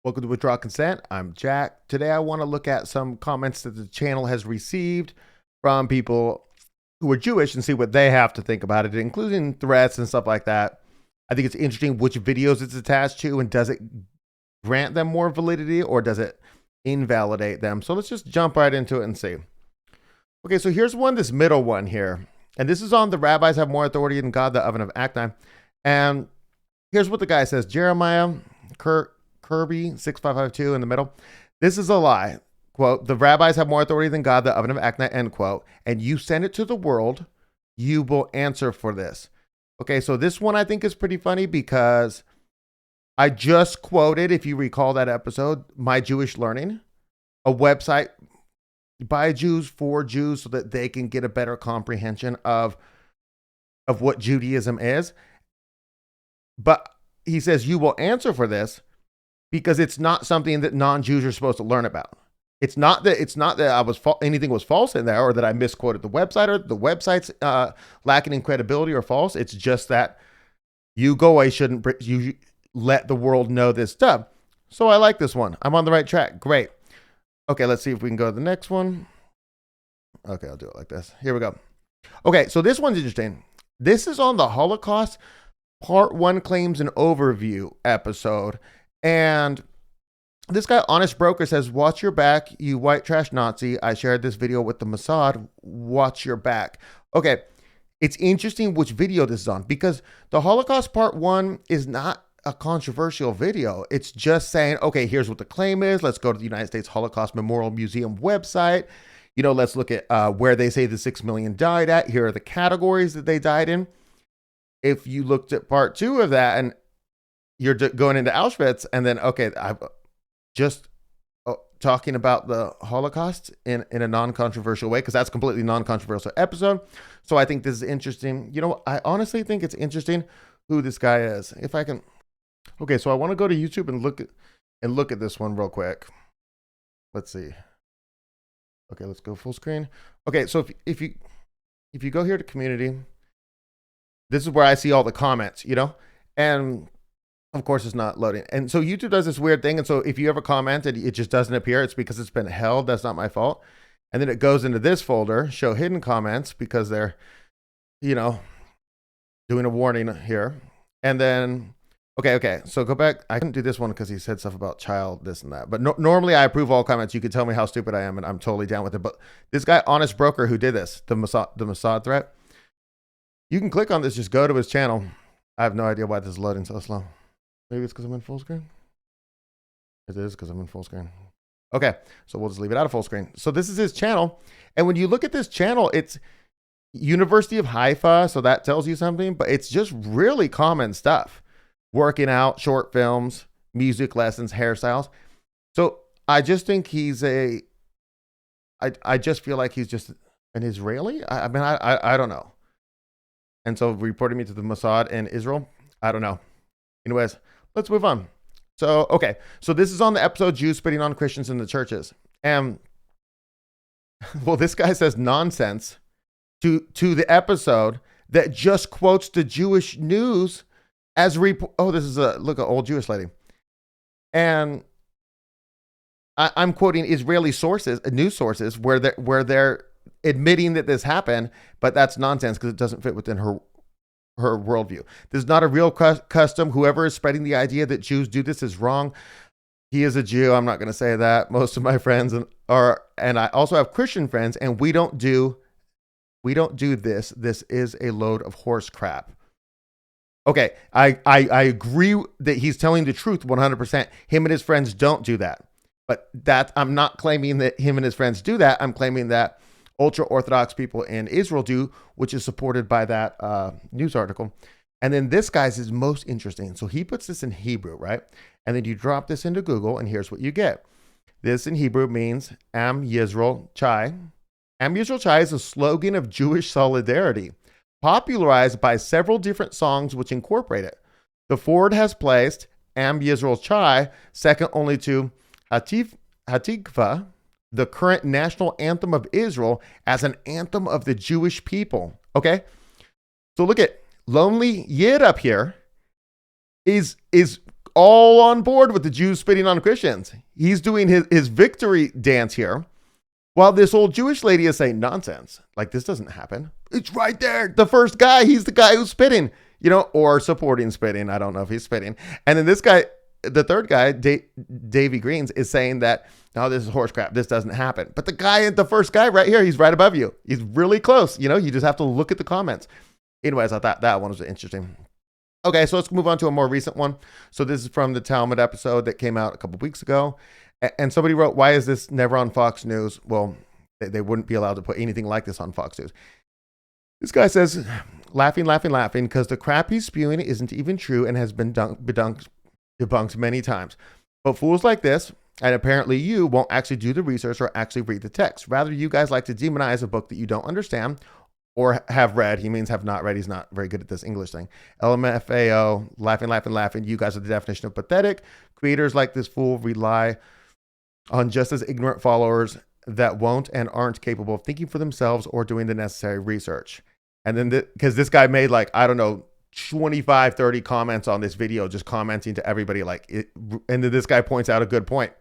Welcome to Withdraw Consent. I'm Jack. Today I want to look at some comments that the channel has received from people who are Jewish and see what they have to think about it, including threats and stuff like that. I think it's interesting which videos it's attached to, and does it grant them more validity or does it invalidate them? So let's just jump right into it and see. Okay, so here's this middle one here. And this is on the rabbis have more authority than God, the oven of Achnai. And here's what the guy says. Jeremiah Kirby 6552 in the middle. This is a lie. Quote, the rabbis have more authority than God, the oven of Achnai, end quote. And you send it to the world, you will answer for this. Okay, so this one I think is pretty funny because I just quoted, if you recall that episode, My Jewish Learning, a website by Jews for Jews so that they can get a better comprehension of what Judaism is. But he says you will answer for this because it's not something that non-Jews are supposed to learn about. It's not that anything was false in there or that I misquoted the website or the website's lacking in credibility or false. It's just that you let the world know this stuff. So I like this one. I'm on the right track. Great. Okay, let's see if we can go to the next one. Okay, I'll do it like this. Here we go. Okay, so this one's interesting. This is on the Holocaust Part 1 Claims and Overview episode. And this guy, Honest Broker, says, watch your back, you white trash Nazi. I shared this video with the Mossad. Watch your back. Okay, it's interesting which video this is on because the Holocaust Part 1 is not a controversial video. It's just saying, okay, here's what the claim is. Let's go to the United States Holocaust Memorial Museum website. Let's look at where they say the 6 million died at. Here are the categories that they died in. If you looked at Part 2 of that and you're going into Auschwitz and then, okay, I'm just talking about the Holocaust in a non-controversial way because that's completely non-controversial episode. So I think this is interesting. I honestly think it's interesting who this guy is. If I can. Okay, so I want to go to YouTube and look at this one real quick. Let's see. Okay, let's go full screen. Okay, so if you go here to community, this is where I see all the comments, and of course it's not loading. And so YouTube does this weird thing. And so if you ever comment and it just doesn't appear, it's because it's been held. That's not my fault. And then it goes into this folder, show hidden comments, because they're, doing a warning here. And then, okay. So go back. I couldn't do this one because he said stuff about child, this and that. But normally I approve all comments. You can tell me how stupid I am and I'm totally down with it. But this guy, Honest Broker, who did this, the Mossad threat, you can click on this, just go to his channel. I have no idea why this is loading so slow. Maybe it's because I'm in full screen. It is because I'm in full screen. Okay, so we'll just leave it out of full screen. So this is his channel. And when you look at this channel, it's University of Haifa, so that tells you something, but it's just really common stuff. Working out, short films, music lessons, hairstyles. So I just think I just feel like he's just an Israeli. I don't know. And so reporting me to the Mossad in Israel, I don't know. Anyways, let's move on. So, okay. So this is on the episode Jews spitting on Christians in the churches. And, well, this guy says nonsense to the episode that just quotes the Jewish news as this is an old Jewish lady. And I'm quoting Israeli sources, news sources, where they're admitting that this happened, but that's nonsense because it doesn't fit within her worldview. This is not a real custom. Whoever is spreading the idea that Jews do this is wrong. He is a Jew. I'm not going to say that. Most of my friends are, and I also have Christian friends, and we don't do this. This is a load of horse crap. Okay, I agree that he's telling the truth 100%. Him and his friends don't do that. But I'm not claiming that him and his friends do that. I'm claiming that ultra-Orthodox people in Israel do, which is supported by that news article. And then this guy's is most interesting. So he puts this in Hebrew, right? And then you drop this into Google, and here's what you get. This in Hebrew means Am Yisrael Chai. Am Yisrael Chai is a slogan of Jewish solidarity, popularized by several different songs which incorporate it. The Ford has placed Am Yisrael Chai second only to Hatikva, the current national anthem of Israel, as an anthem of the Jewish people. Okay? So look at Lonely Yid up here is all on board with the Jews spitting on Christians. He's doing his victory dance here, while this old Jewish lady is saying nonsense. Like, this doesn't happen. It's right there. The first guy, he's the guy who's spitting, or supporting spitting. I don't know if he's spitting. And then this guy, the third guy, Davy Greens, is saying that, no, this is horse crap. This doesn't happen. But the first guy right here, he's right above you. He's really close. You just have to look at the comments. Anyways, I thought that one was interesting. Okay, so let's move on to a more recent one. So this is from the Talmud episode that came out a couple weeks ago. And somebody wrote, why is this never on Fox News? Well, they wouldn't be allowed to put anything like this on Fox News. This guy says, laughing, because the crap he's spewing isn't even true and has been debunked many times. But fools like this, and apparently you, won't actually do the research or actually read the text. Rather, you guys like to demonize a book that you don't understand or have read. He means have not read. He's not very good at this English thing. LMFAO, laughing. You guys are the definition of pathetic. Creators like this fool rely on just as ignorant followers that won't and aren't capable of thinking for themselves or doing the necessary research. And then because this guy made 25, 30 comments on this video, just commenting to everybody and then this guy points out a good point.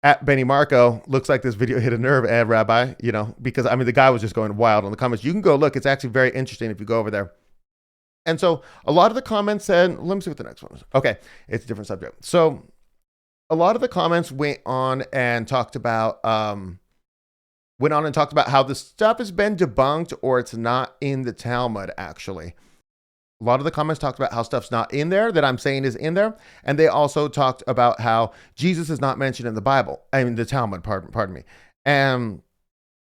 At Benny Marco, looks like this video hit a nerve, Rabbi, because the guy was just going wild on the comments. You can go look. It's actually very interesting if you go over there. And so a lot of the comments said, let me see what the next one is. Okay, it's a different subject. So a lot of the comments went on and talked about how the stuff has been debunked or it's not in the Talmud, actually. A lot of the comments talked about how stuff's not in there that I'm saying is in there. And they also talked about how Jesus is not mentioned in the Bible. The Talmud, pardon me. And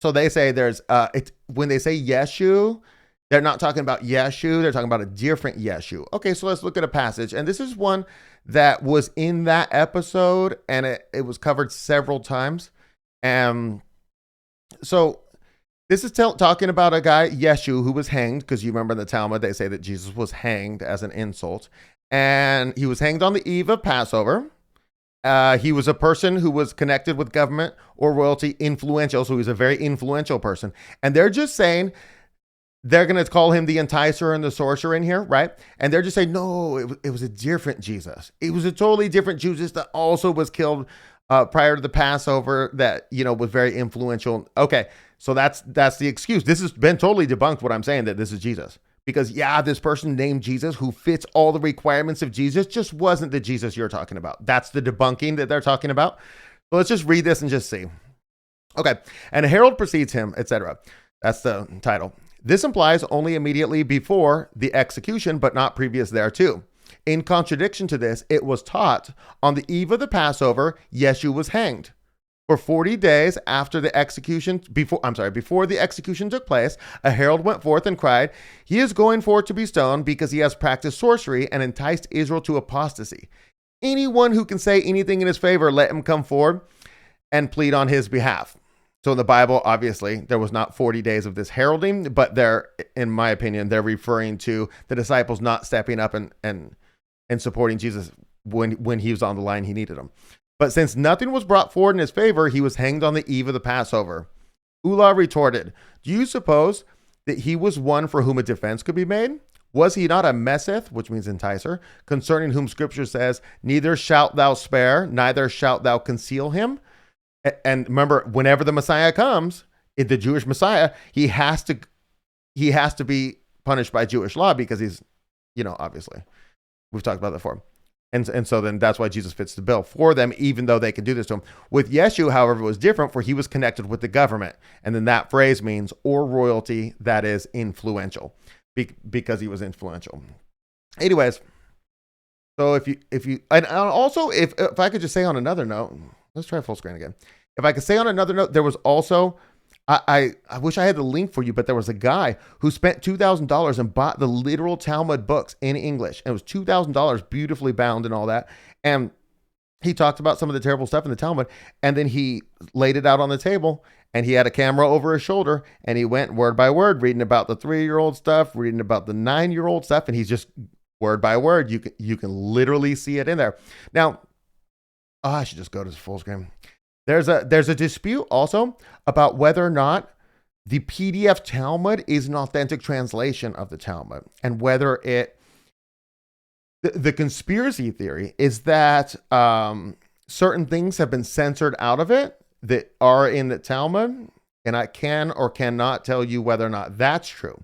so they say when they say Yeshu, they're not talking about Yeshu. They're talking about a different Yeshu. Okay, so let's look at a passage. And this is one that was in that episode and it was covered several times. And so this is talking about a guy, Yeshu, who was hanged, because you remember in the Talmud, they say that Jesus was hanged as an insult. And he was hanged on the eve of Passover. He was a person who was connected with government or royalty, influential. So he was a very influential person. And they're just saying, they're going to call him the enticer and the sorcerer in here, right? And they're just saying, no, it was a different Jesus. It was a totally different Jesus that also was killed prior to the Passover that, was very influential. Okay. So that's the excuse. This has been totally debunked, what I'm saying, that this is Jesus. Because, this person named Jesus who fits all the requirements of Jesus just wasn't the Jesus you're talking about. That's the debunking that they're talking about. So let's just read this and just see. Okay. And a herald precedes him, etc. That's the title. This implies only immediately before the execution, but not previous thereto. In contradiction to this, it was taught on the eve of the Passover, Yeshu was hanged. For 40 days after the execution, before the execution took place, a herald went forth and cried, he is going forth to be stoned because he has practiced sorcery and enticed Israel to apostasy. Anyone who can say anything in his favor, let him come forward and plead on his behalf. So in the Bible, obviously, there was not 40 days of this heralding, but in my opinion, they're referring to the disciples not stepping up and supporting Jesus when he was on the line, he needed them. But since nothing was brought forward in his favor, he was hanged on the eve of the Passover. Ulah retorted, do you suppose that he was one for whom a defense could be made? Was he not a meseth, which means enticer, concerning whom scripture says, neither shalt thou spare, neither shalt thou conceal him? And remember, whenever the Messiah comes, the Jewish Messiah, he has to be punished by Jewish law because he's, obviously, we've talked about that before. And so then that's why Jesus fits the bill for them, even though they can do this to him. With Yeshu, however, it was different, for he was connected with the government. And then that phrase means, or royalty that is influential, because he was influential. Anyways, so if you, and also if I could just say on another note, let's try full screen again. If I could say on another note, there was also, I wish I had the link for you, but there was a guy who spent $2,000 and bought the literal Talmud books in English. And it was $2,000, beautifully bound and all that. And he talked about some of the terrible stuff in the Talmud. And then he laid it out on the table and he had a camera over his shoulder and he went word by word, reading about the 3-year-old stuff, reading about the 9-year-old stuff. And he's just word by word. You can literally see it in there. Now, I should just go to the full screen. There's a dispute also about whether or not the PDF Talmud is an authentic translation of the Talmud and whether The conspiracy theory is that certain things have been censored out of it that are in the Talmud, and I can or cannot tell you whether or not that's true.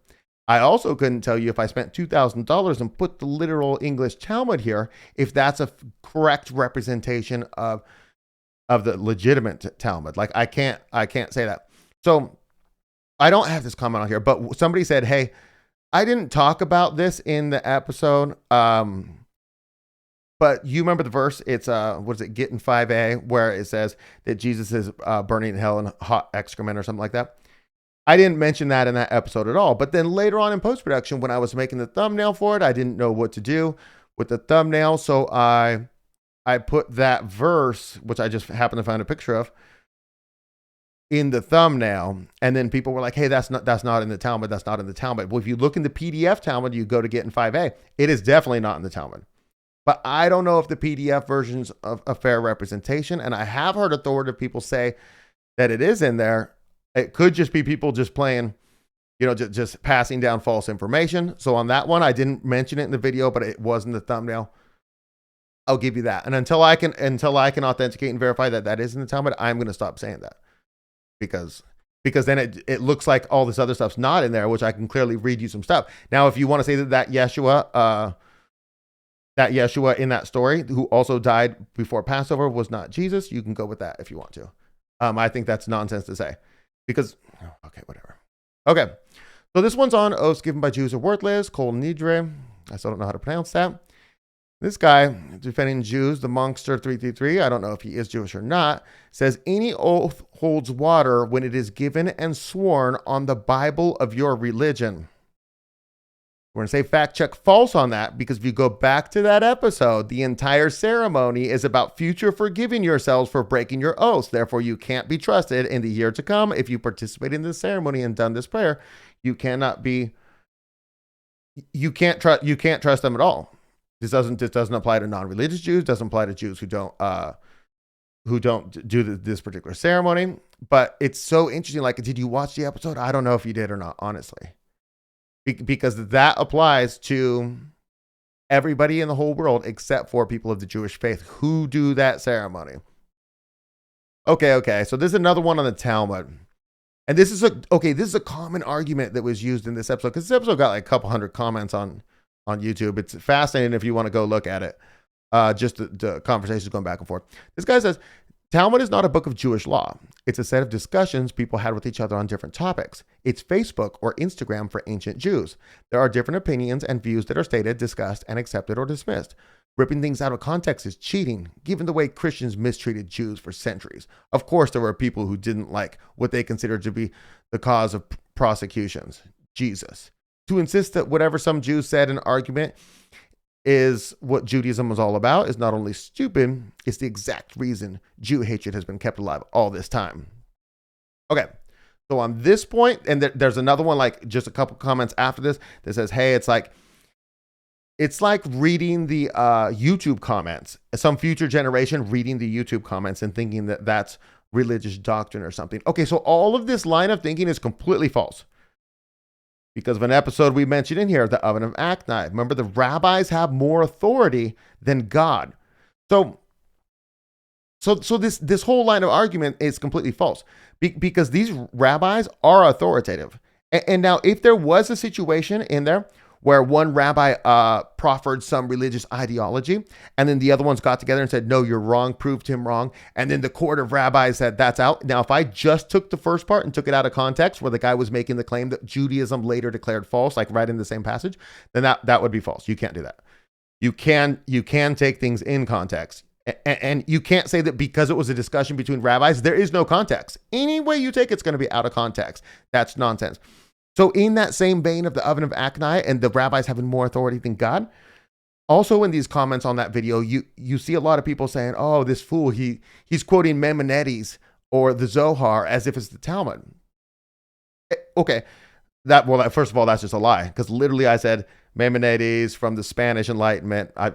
I also couldn't tell you if I spent $2,000 and put the literal English Talmud here, if that's a correct representation of the legitimate Talmud. Like I can't say that. So I don't have this comment on here, but somebody said, hey, I didn't talk about this in the episode. But you remember the verse? It's what is it? Get in 5a, where it says that Jesus is burning in hell in hot excrement or something like that. I didn't mention that in that episode at all. But then later on in post-production, when I was making the thumbnail for it, I didn't know what to do with the thumbnail. So I put that verse, which I just happened to find a picture of, in the thumbnail. And then people were like, hey, that's not in the Talmud. That's not in the Talmud. Well, if you look in the PDF Talmud, you go to Get in 5a. It is definitely not in the Talmud. But I don't know if the PDF version's of a fair representation. And I have heard authoritative people say that it is in there. It could just be people just playing, just passing down false information. So on that one, I didn't mention it in the video, but it was in the thumbnail. I'll give you that. And until I can authenticate and verify that that is in the Talmud, I'm going to stop saying that because then it looks like all this other stuff's not in there, which I can clearly read you some stuff. Now, if you want to say that Yeshua in that story, who also died before Passover, was not Jesus, you can go with that if you want to. I think that's nonsense to say. Because, okay, whatever. Okay, so this one's on oaths given by Jews are worthless, Kol Nidre. I still don't know how to pronounce that. This guy, defending Jews, the Monkster 333, I don't know if he is Jewish or not, says any oath holds water when it is given and sworn on the Bible of your religion. We're going to say fact check false on that, because if you go back to that episode, the entire ceremony is about future forgiving yourselves for breaking your oaths. Therefore, you can't be trusted in the year to come. If you participate in this ceremony and done this prayer, you can't trust them at all. This doesn't apply to non-religious Jews, doesn't apply to Jews who don't do this particular ceremony. But it's so interesting. Like, did you watch the episode? I don't know if you did or not, honestly. Because that applies to everybody in the whole world except for people of the Jewish faith who do that ceremony. Okay. So there's another one on the Talmud. And this is a common argument that was used in this episode, because this episode got like a couple hundred comments on YouTube. It's fascinating if you want to go look at it. Just the conversations going back and forth. This guy says, Talmud is not a book of Jewish law. It's a set of discussions people had with each other on different topics. It's Facebook or Instagram for ancient Jews. There are different opinions and views that are stated, discussed, and accepted or dismissed. Ripping things out of context is cheating, given the way Christians mistreated Jews for centuries. Of course, there were people who didn't like what they considered to be the cause of prosecutions, Jesus. To insist that whatever some Jews said in an argument is what Judaism was all about is not only stupid, it's the exact reason Jew hatred has been kept alive all this time. Okay, so on this point, and there's another one, like just a couple comments after this, that says, hey, it's like reading the YouTube comments, some future generation reading the YouTube comments and thinking that that's religious doctrine or something. Okay, so all of this line of thinking is completely false. Because of an episode we mentioned in here, the oven of Achnai. Remember, the rabbis have more authority than God. So this whole line of argument is completely false, because these rabbis are authoritative. And now, if there was a situation in there where one rabbi proffered some religious ideology, and then the other ones got together and said, no, you're wrong, proved him wrong, and then the court of rabbis said, that's out. Now, if I just took the first part and took it out of context, where the guy was making the claim that Judaism later declared false, like right in the same passage, then that would be false. You can't do that. You can take things in context. And you can't say that because it was a discussion between rabbis, there is no context. Any way you take it's going to be out of context. That's nonsense. So in that same vein of the oven of Achnai and the rabbis having more authority than God, also in these comments on that video, you see a lot of people saying, oh, this fool, he's quoting Maimonides or the Zohar as if it's the Talmud. Okay, first of all, that's just a lie, because literally I said Maimonides from the Spanish Enlightenment. I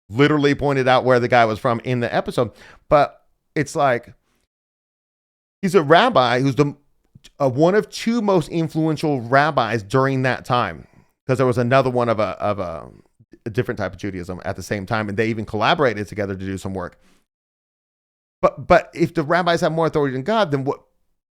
literally pointed out where the guy was from in the episode, but it's like, he's a rabbi who's one of two most influential rabbis during that time, because there was another one of a a different type of Judaism at the same time, and they even collaborated together to do some work. But if the rabbis have more authority than God, then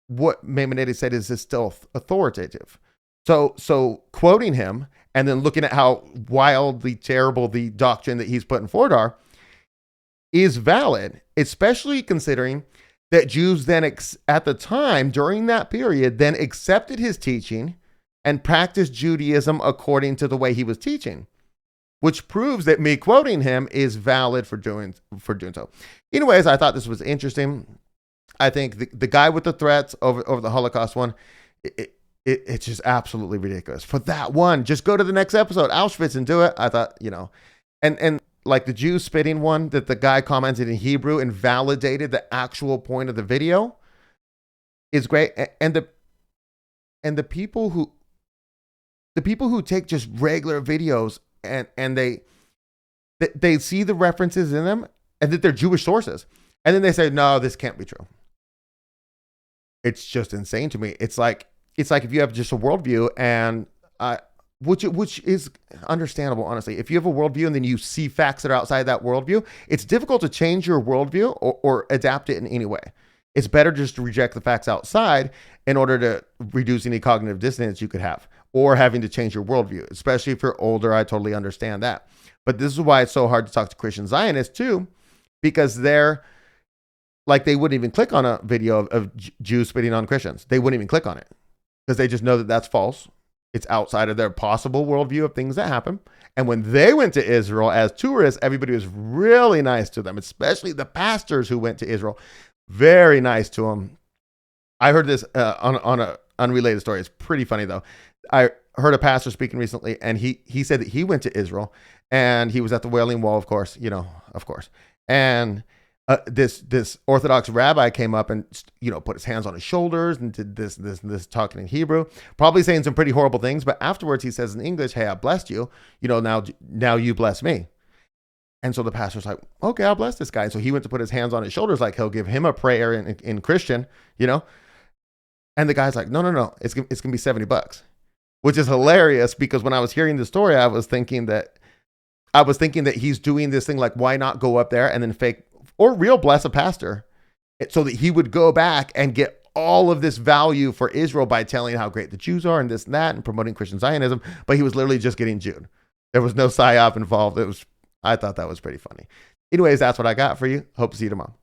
what Maimonides said is still authoritative. So quoting him and then looking at how wildly terrible the doctrine that he's putting forward are is valid, especially considering that Jews then at the time during that period then accepted his teaching and practiced Judaism according to the way he was teaching, which proves that me quoting him is valid for doing so. Anyways, I thought this was interesting. I think the guy with the threats over the Holocaust one, it's just absolutely ridiculous. For that one, just go to the next episode, Auschwitz, and do it. I thought, and like the Jew spitting one that the guy commented in Hebrew and validated the actual point of the video is great. And the people who take just regular videos and they see the references in them and that they're Jewish sources, and then they say, no, this can't be true. It's just insane to me. It's like if you have just a worldview and which is understandable, honestly. If you have a worldview and then you see facts that are outside that worldview, it's difficult to change your worldview or adapt it in any way. It's better just to reject the facts outside in order to reduce any cognitive dissonance you could have, or having to change your worldview, especially if you're older. I totally understand that. But this is why it's so hard to talk to Christian Zionists too, because they're like, they wouldn't even click on a video of Jews spitting on Christians. They wouldn't even click on it because they just know that that's false. It's outside of their possible worldview of things that happen. And when they went to Israel as tourists, everybody was really nice to them, especially the pastors who went to Israel. Very nice to them. I heard this on an unrelated story. It's pretty funny, though. I heard a pastor speaking recently, and he said that he went to Israel, and he was at the Wailing Wall, of course. And this Orthodox rabbi came up and put his hands on his shoulders and did this talking in Hebrew, probably saying some pretty horrible things. But afterwards, he says in English, "Hey, I blessed you. Now you bless me." And so the pastor's like, "Okay, I'll bless this guy." And so he went to put his hands on his shoulders, like he'll give him a prayer in Christian, And the guy's like, "No, it's gonna be $70," which is hilarious because when I was hearing the story, I was thinking that he's doing this thing like, why not go up there and then fake or real bless a pastor so that he would go back and get all of this value for Israel by telling how great the Jews are and this and that and promoting Christian Zionism. But he was literally just getting Jewed. There was no psyop involved. I thought that was pretty funny. Anyways, that's what I got for you. Hope to see you tomorrow.